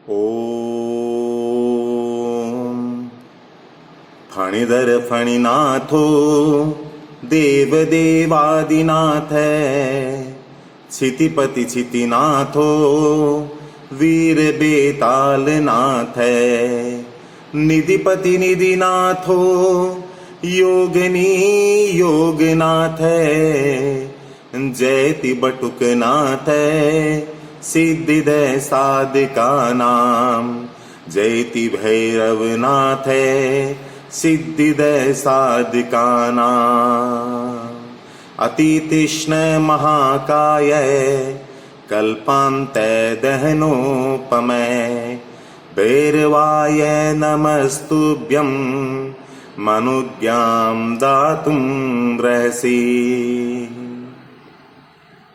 ओम फणिधर फणिनाथो देव देवादिनाथ क्षितिपति क्षितिनाथो वीर बेताल नाथ निधिपति निधिनाथो योगिनी योगनाथ जयति बटुकनाथ सिद्धिदय साधिका नाम जयति भैरवनाथ सिद्धिदय साधिका नाम अति तीक्ष्ण महाकाय कल्पान्त दहनोपमय भैरवाय नमस्तुभ्यं मनुज्ञां दातुं रहसि।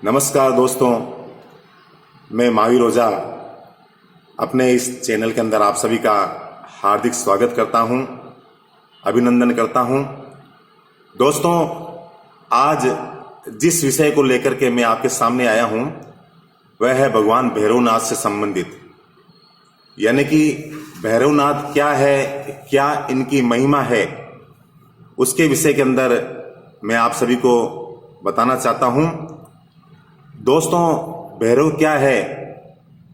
नमस्कार दोस्तों, मैं महावीर ओझा अपने इस चैनल के अंदर आप सभी का हार्दिक स्वागत करता हूं, अभिनंदन करता हूं। दोस्तों, आज जिस विषय को लेकर के मैं आपके सामने आया हूं वह है भगवान भैरवनाथ से संबंधित, यानी कि भैरवनाथ क्या है, क्या इनकी महिमा है, उसके विषय के अंदर मैं आप सभी को बताना चाहता हूं। दोस्तों, भैरव क्या है,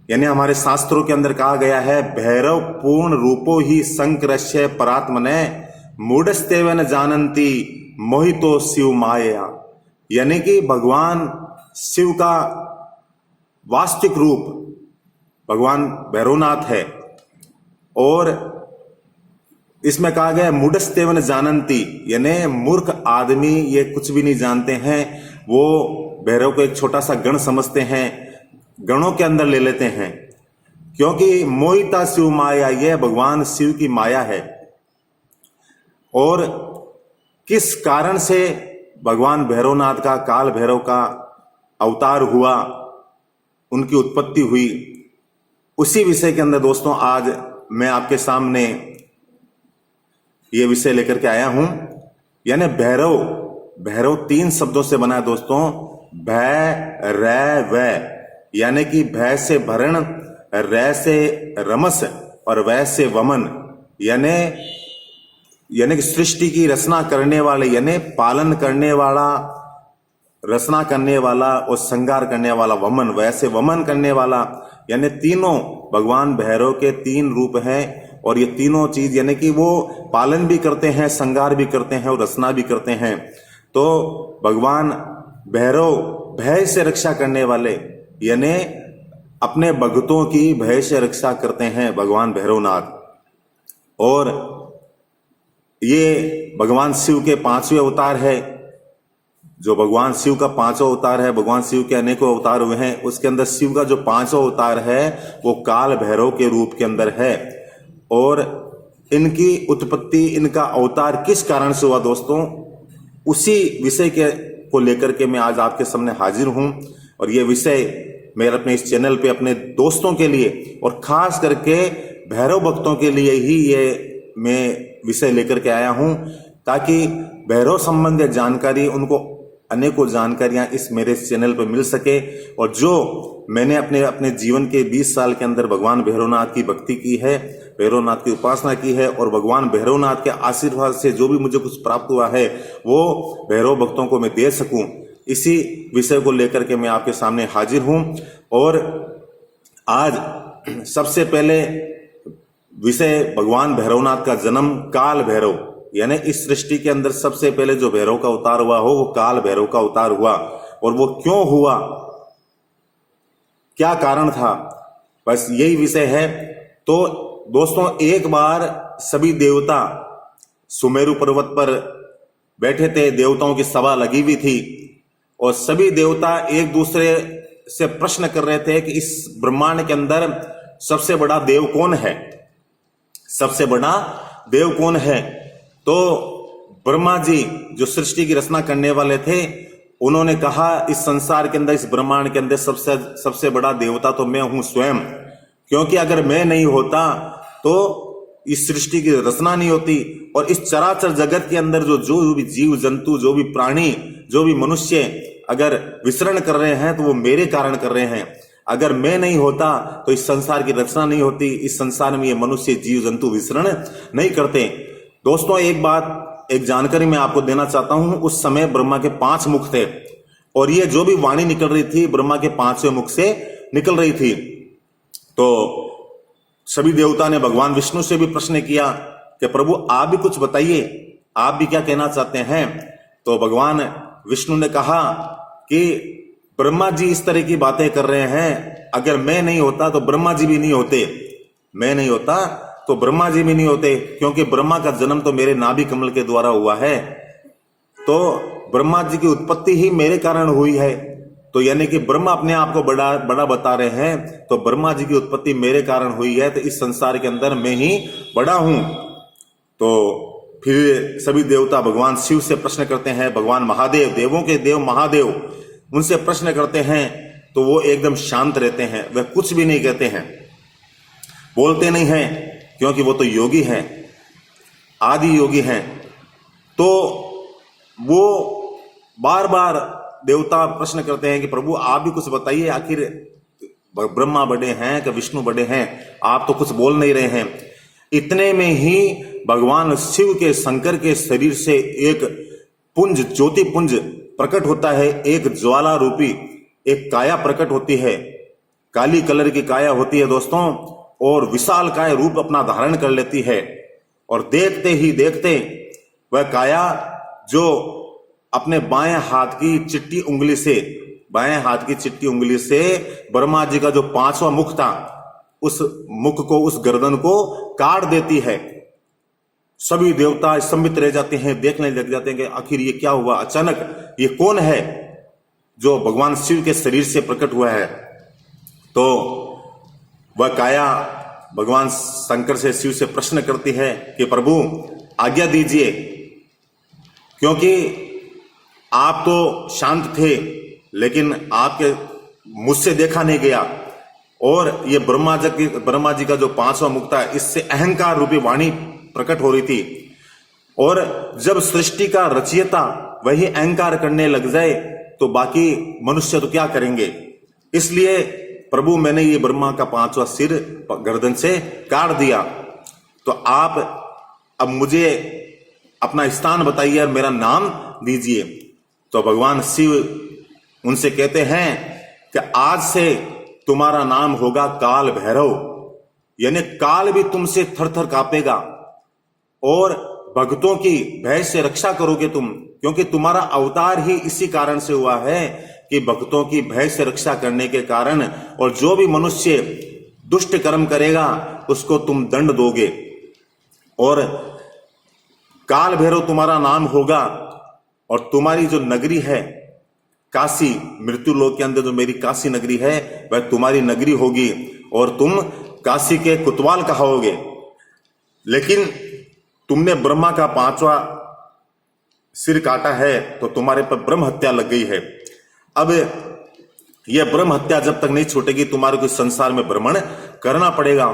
यानी हमारे शास्त्रों के अंदर कहा गया है भैरव पूर्ण रूपो ही संकरस्य परात्मने मूढ़स्तेव न जानन्ति मोहितो शिव माया, यानी कि भगवान शिव का वास्तविक रूप भगवान भैरवनाथ है। और इसमें कहा गया मूढ़स्तेव न जानन्ति, यानी मूर्ख आदमी ये कुछ भी नहीं जानते हैं, वो भैरव को एक छोटा सा गण समझते हैं, गणों के अंदर ले लेते हैं, क्योंकि मोहिता शिव माया, यह भगवान शिव की माया है। और किस कारण से भगवान भैरवनाथ का, काल भैरव का अवतार हुआ, उनकी उत्पत्ति हुई, उसी विषय के अंदर दोस्तों आज मैं आपके सामने ये विषय लेकर के आया हूं। यानी भैरव, भैरव 3 शब्दों से बना है दोस्तों, भय रै वै, यानी कि भय से भरण, रै से रमस और वै से वमन, यानी कि सृष्टि की रचना करने वाले, यानी पालन करने वाला, रचना करने वाला और श्रृंगार करने वाला, वमन, वैसे वमन करने वाला, यानी तीनों भगवान भैरव के 3 रूप हैं। और ये तीनों चीज यानी कि वो पालन भी करते हैं, श्रृंगार भी करते हैं और रचना भी करते हैं। तो भगवान भैरव भय से रक्षा करने वाले, यानी अपने भक्तों की भय से रक्षा करते हैं भगवान भैरवनाथ। और ये भगवान शिव के 5वें अवतार है। जो भगवान शिव का 5वां अवतार है, भगवान शिव के अनेकों अवतार हुए हैं, उसके अंदर शिव का जो 5वां अवतार है वो काल भैरव के रूप के अंदर है। और इनकी उत्पत्ति, इनका अवतार किस कारण से हुआ दोस्तों, उसी विषय के को लेकर के मैं आज आपके सामने हाजिर हूं। और ये विषय मैं अपने इस चैनल पे अपने दोस्तों के लिए और खास करके भैरव भक्तों के लिए ही ये मैं विषय लेकर के आया हूं, ताकि भैरव संबंधित जानकारी, उनको अनेकों जानकारियां इस मेरे चैनल पर मिल सके। और जो मैंने अपने जीवन के 20 साल के अंदर भगवान भैरवनाथ की भक्ति की है, भैरवनाथ की उपासना की है, और भगवान भैरवनाथ के आशीर्वाद से जो भी मुझे कुछ प्राप्त हुआ है वो भैरव भक्तों को मैं दे सकूं, इसी विषय को लेकर के मैं आपके सामने हाजिर हूं। और आज सबसे पहले विषय भगवान भैरवनाथ का जन्म, काल भैरव, यानी इस सृष्टि के अंदर सबसे पहले जो भैरव का अवतार हुआ हो वो काल भैरव का अवतार हुआ। और वो क्यों हुआ, क्या कारण था, बस यही विषय है। तो दोस्तों, एक बार सभी देवता सुमेरु पर्वत पर बैठे थे, देवताओं की सभा लगी हुई थी, और सभी देवता एक दूसरे से प्रश्न कर रहे थे कि इस ब्रह्मांड के अंदर सबसे बड़ा देव कौन है, सबसे बड़ा देव कौन है। तो ब्रह्मा जी जो सृष्टि की रचना करने वाले थे, उन्होंने कहा इस संसार के अंदर, इस ब्रह्मांड के अंदर सबसे बड़ा देवता तो मैं हूं स्वयं, क्योंकि अगर मैं नहीं होता तो इस सृष्टि की रचना नहीं होती। और इस चराचर जगत के अंदर जो भी जीव जंतु, जो भी प्राणी, जो भी मनुष्य अगर विचरण कर रहे हैं तो वो मेरे कारण कर रहे हैं। अगर मैं नहीं होता तो इस संसार की रचना नहीं होती, इस संसार में ये मनुष्य जीव जंतु विचरण नहीं करते। दोस्तों एक जानकारी मैं आपको देना चाहता हूं। उस समय ब्रह्मा के 5 मुख थे और ये जो भी वाणी निकल रही थी ब्रह्मा के 5वें मुख से निकल रही थी। तो सभी देवता ने भगवान विष्णु से भी प्रश्न किया कि प्रभु आप भी कुछ बताइए, आप भी क्या कहना चाहते हैं। तो भगवान विष्णु ने कहा कि ब्रह्मा जी इस तरह की बातें कर रहे हैं, अगर मैं नहीं होता तो ब्रह्मा जी भी नहीं होते, मैं नहीं होता तो ब्रह्मा जी भी नहीं होते, क्योंकि ब्रह्मा का जन्म तो मेरे नाभि कमल के द्वारा हुआ है। तो ब्रह्मा जी की उत्पत्ति ही मेरे कारण हुई है। तो यानी कि ब्रह्मा अपने आप को बड़ा बता रहे हैं, तो ब्रह्मा जी की उत्पत्ति मेरे कारण हुई है, तो इस संसार के अंदर मैं ही बड़ा हूं। तो फिर सभी देवता भगवान शिव से प्रश्न करते हैं, भगवान महादेव, देवों के देव महादेव, उनसे प्रश्न करते हैं। तो वो एकदम शांत रहते हैं, वह कुछ भी नहीं कहते हैं, बोलते नहीं हैं, क्योंकि वो तो योगी हैं, आदि योगी हैं। तो वो बार बार देवता प्रश्न करते हैं कि प्रभु आप भी कुछ बताइए, आखिर ब्रह्मा बड़े हैं कि विष्णु बड़े हैं, आप तो कुछ बोल नहीं रहे हैं। इतने में ही भगवान शिव के शंकर के शरीर से एक पुंज, ज्योति पुंज प्रकट होता है, एक ज्वाला रूपी एक काया प्रकट होती है, काली कलर की काया होती है दोस्तों, और विशाल काय रूप अपना धारण कर लेती है। और देखते ही देखते वह काया जो अपने बाएं हाथ की चिट्टी उंगली से, बाएं हाथ की चिट्टी उंगली से ब्रह्मा जी का जो 5वां मुख था, उस मुख को, उस गर्दन को काट देती है। सभी देवता स्तंभित रह जाते हैं, देखने लग जाते हैं कि आखिर ये क्या हुआ, अचानक ये कौन है जो भगवान शिव के शरीर से प्रकट हुआ है। तो वह काया भगवान शंकर से, शिव से प्रश्न करती है कि प्रभु आज्ञा दीजिए, क्योंकि आप तो शांत थे लेकिन आपके मुझसे देखा नहीं गया, और ये ब्रह्मा जी का जो 5वां मुख था, इससे अहंकार रूपी वाणी प्रकट हो रही थी। और जब सृष्टि का रचयिता वही अहंकार करने लग जाए तो बाकी मनुष्य तो क्या करेंगे। इसलिए प्रभु मैंने ये ब्रह्मा का 5वां सिर गर्दन से काट दिया। तो आप अब मुझे अपना स्थान बताइए और मेरा नाम दीजिए। तो भगवान शिव उनसे कहते हैं कि आज से तुम्हारा नाम होगा काल भैरव, यानी काल भी तुमसे थर थर कांपेगा और भक्तों की भय से रक्षा करोगे तुम, क्योंकि तुम्हारा अवतार ही इसी कारण से हुआ है कि भक्तों की भय से रक्षा करने के कारण, और जो भी मनुष्य दुष्ट कर्म करेगा उसको तुम दंड दोगे। और काल भैरव तुम्हारा नाम होगा, और तुम्हारी जो नगरी है काशी, मृत्यु लोक के अंदर जो मेरी काशी नगरी है वह तुम्हारी नगरी होगी, और तुम काशी के कुतवाल कहोगे। लेकिन तुमने ब्रह्मा का 5वां सिर काटा है तो तुम्हारे पर ब्रह्म हत्या लग गई है। अब यह ब्रह्म हत्या जब तक नहीं छूटेगी तुम्हारे को संसार में भ्रमण करना पड़ेगा।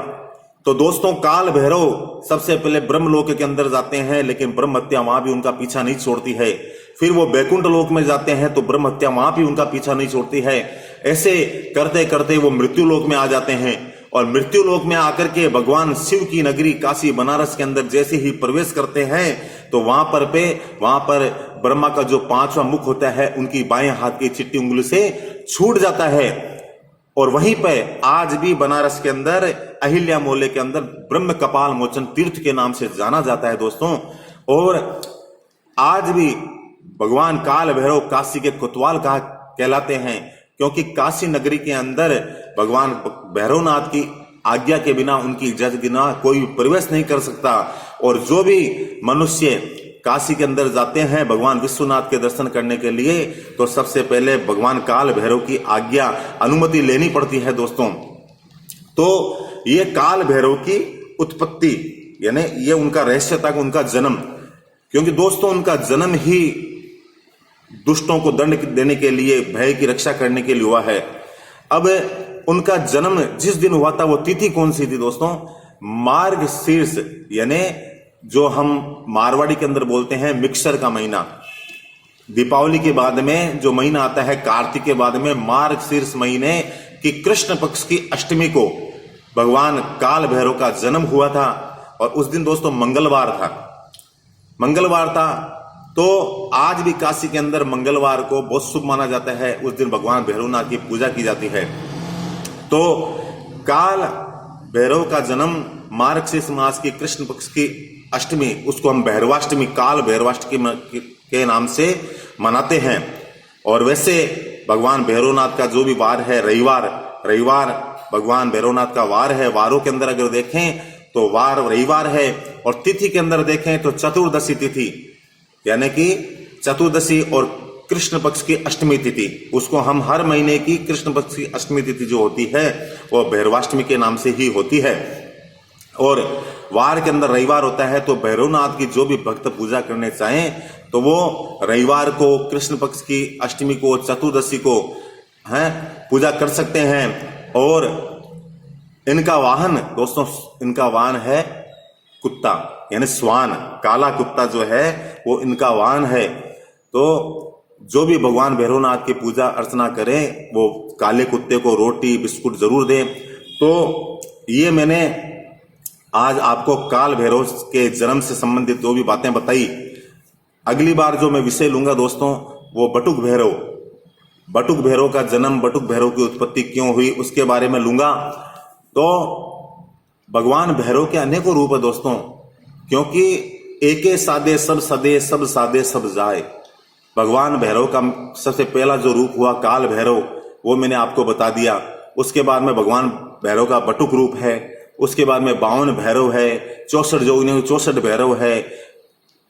तो दोस्तों काल भैरव सबसे पहले ब्रह्मलोक के अंदर जाते हैं, लेकिन ब्रह्म हत्या वहां भी उनका पीछा नहीं छोड़ती है। फिर वो बैकुंठ लोक में जाते हैं तो ब्रह्म हत्या वहां भी उनका पीछा नहीं छोड़ती है। ऐसे करते करते वो मृत्यु लोक में आ जाते हैं, और मृत्यु लोक में आकर के भगवान शिव की नगरी काशी बनारस के अंदर जैसे ही प्रवेश करते हैं तो वहां पर ब्रह्मा का जो 5वां मुख होता है उनकी बाएं हाथ की चिट्टी उंगली से छूट जाता है। और वहीं पर आज भी बनारस के अंदर अहिल्या मोहल्ले के अंदर ब्रह्म कपाल मोचन तीर्थ के नाम से जाना जाता है दोस्तों। और आज भी भगवान काल भैरव काशी के कोतवाल कहलाते हैं, क्योंकि काशी नगरी के अंदर भगवान भैरवनाथ की आज्ञा के बिना, उनकी इजाजत के बिना कोई प्रवेश नहीं कर सकता। और जो भी मनुष्य काशी के अंदर जाते हैं भगवान विश्वनाथ के दर्शन करने के लिए, तो सबसे पहले भगवान काल भैरव की आज्ञा, अनुमति लेनी पड़ती है दोस्तों। तो ये काल भैरव की उत्पत्ति, यानी ये उनका रहस्य था, उनका जन्म, क्योंकि दोस्तों उनका जन्म ही दुष्टों को दंड देने के लिए, भय की रक्षा करने के लिए हुआ है। अब उनका जन्म जिस दिन हुआ था वो तिथि कौन सी थी दोस्तों? मार्गशीर्ष, यानी जो हम मारवाड़ी के अंदर बोलते हैं मिक्सर का महीना। दीपावली के बाद में जो महीना आता है कार्तिक के बाद में, मार्गशीर्ष महीने कि कृष्ण पक्ष की अष्टमी को भगवान काल भैरव का जन्म हुआ था। और उस दिन दोस्तों मंगलवार था। तो आज भी काशी के अंदर मंगलवार को बहुत शुभ माना जाता है। उस दिन भगवान भैरवनाथ की पूजा की जाती है। तो काल भैरव का जन्म मार्गशीर्ष मास की कृष्ण पक्ष की अष्टमी, उसको हम भैरवाष्टमी, काल भैरवाष्टमी के नाम से मनाते हैं। और वैसे भगवान भैरवनाथ का जो भी वार है, रविवार भगवान भैरवनाथ का वार है। वारों के अंदर अगर देखें तो वार रविवार है। और तिथि के अंदर देखें तो चतुर्दशी तिथि, यानी कि चतुर्दशी और कृष्ण पक्ष की अष्टमी तिथि, उसको हम हर महीने की कृष्ण पक्ष की अष्टमी तिथि जो होती है वो भैरवाष्टमी के नाम से ही होती है। और वार के अंदर रविवार होता है। तो भैरवनाथ की जो भी भक्त पूजा करने चाहें तो वो रविवार को, कृष्ण पक्ष की अष्टमी को, चतुर्दशी को पूजा कर सकते हैं। और इनका वाहन दोस्तों, इनका वाहन है कुत्ता, यानी स्वान, काला कुत्ता जो है वो इनका वाहन है। तो जो भी भगवान भैरवनाथ की पूजा अर्चना करें वो काले कुत्ते को रोटी बिस्कुट जरूर दें। तो ये मैंने आज आपको काल भैरव के जन्म से संबंधित जो भी बातें बताई। अगली बार जो मैं विषय लूंगा दोस्तों वो बटुक भैरव का जन्म, बटुक भैरव की उत्पत्ति क्यों हुई, उसके बारे में लूंगा। तो भगवान भैरव के अनेकों रूप है दोस्तों, क्योंकि एके सादे सब सदे, सब सादे सब जाए। भगवान भैरव का सबसे पहला जो रूप हुआ काल भैरव, वो मैंने आपको बता दिया। उसके बाद में भगवान भैरव का बटुक रूप है। उसके बाद में 52 भैरव है, 64 जोगियों 64 भैरव है।